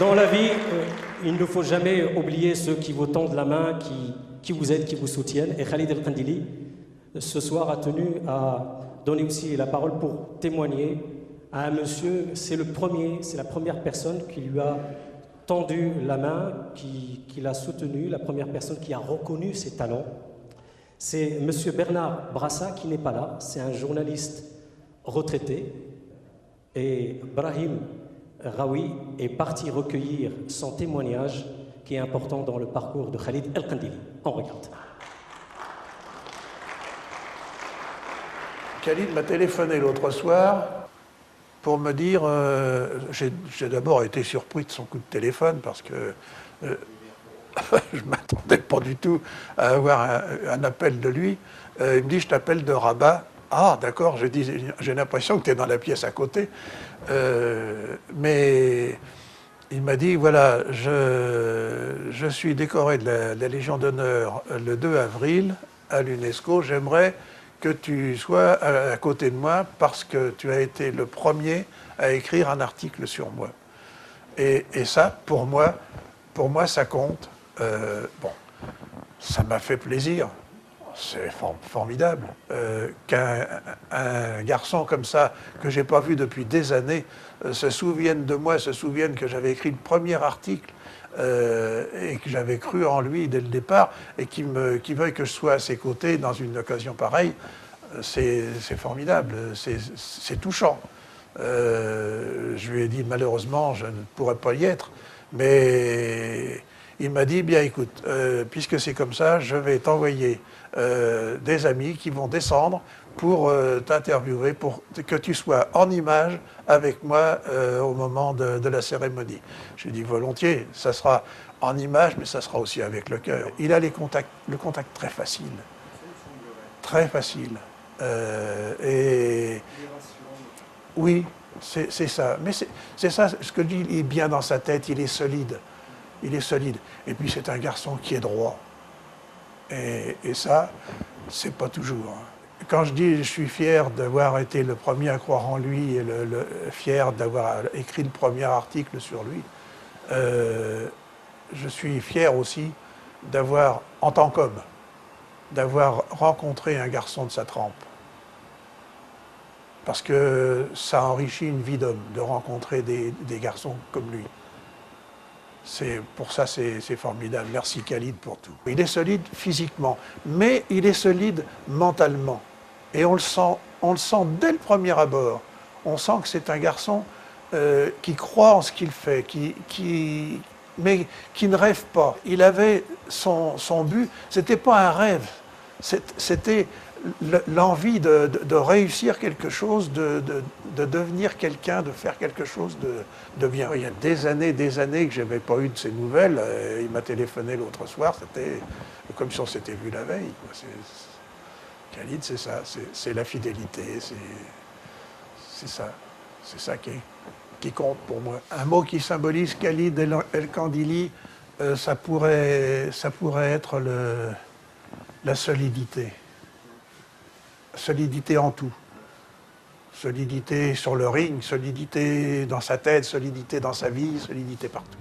Dans la vie, il ne faut jamais oublier ceux qui vous tendent la main, qui vous aident, qui vous soutiennent. Et Khalid El-Kandili, ce soir, a tenu à donner aussi la parole pour témoigner à un monsieur. C'est la première personne qui lui a tendu la main, qui l'a soutenu, la première personne qui a reconnu ses talents. C'est monsieur Bernard Brassa qui n'est pas là, c'est un journaliste retraité. Et Brahim Raoui est parti recueillir son témoignage qui est important dans le parcours de Khalid El-Kandili. On regarde. Khalid m'a téléphoné l'autre soir pour me dire, j'ai d'abord été surpris de son coup de téléphone parce que je ne m'attendais pas du tout à avoir un appel de lui. Il me dit, je t'appelle de Rabat. Ah, d'accord, j'ai l'impression que tu es dans la pièce à côté. Mais il m'a dit, voilà, je suis décoré de la Légion d'honneur le 2 avril à l'UNESCO. J'aimerais que tu sois à côté de moi parce que tu as été le premier à écrire un article sur moi. Et ça, pour moi, ça compte. Bon, ça m'a fait plaisir. C'est formidable qu'un garçon comme ça, que je n'ai pas vu depuis des années, se souvienne de moi, se souvienne que j'avais écrit le premier article et que j'avais cru en lui dès le départ, et qui veuille que je sois à ses côtés dans une occasion pareille. C'est formidable, c'est touchant. Je lui ai dit, malheureusement, je ne pourrais pas y être, mais il m'a dit, bien écoute, puisque c'est comme ça, je vais t'envoyer des amis qui vont descendre pour t'interviewer, pour que tu sois en image avec moi au moment de la cérémonie. J'ai dit volontiers, ça sera en image, mais ça sera aussi avec le cœur. Il a le contact très facile. Très facile. Et oui, c'est ça. Mais c'est ça, ce que je dis, il est bien dans sa tête, il est solide. Il est solide. Et puis c'est un garçon qui est droit. Et ça, c'est pas toujours. Quand je dis je suis fier d'avoir été le premier à croire en lui et fier d'avoir écrit le premier article sur lui, je suis fier aussi d'avoir, en tant qu'homme, d'avoir rencontré un garçon de sa trempe. Parce que ça enrichit une vie d'homme, de rencontrer des garçons comme lui. Pour ça, c'est formidable. Merci Khalid pour tout. Il est solide physiquement, mais il est solide mentalement. Et on le sent dès le premier abord. On sent que c'est un garçon qui croit en ce qu'il fait, mais qui ne rêve pas. Il avait son but, c'était pas un rêve, c'était l'envie de réussir quelque chose, de devenir quelqu'un, de faire quelque chose de bien. Il y a des années que je n'avais pas eu de ses nouvelles. Il m'a téléphoné l'autre soir, c'était comme si on s'était vu la veille. Khalid, c'est ça, c'est la fidélité, c'est ça qui compte pour moi. Un mot qui symbolise Khalid El-Kandili, ça pourrait être la solidité. Solidité en tout. Solidité sur le ring, solidité dans sa tête, solidité dans sa vie, solidité partout.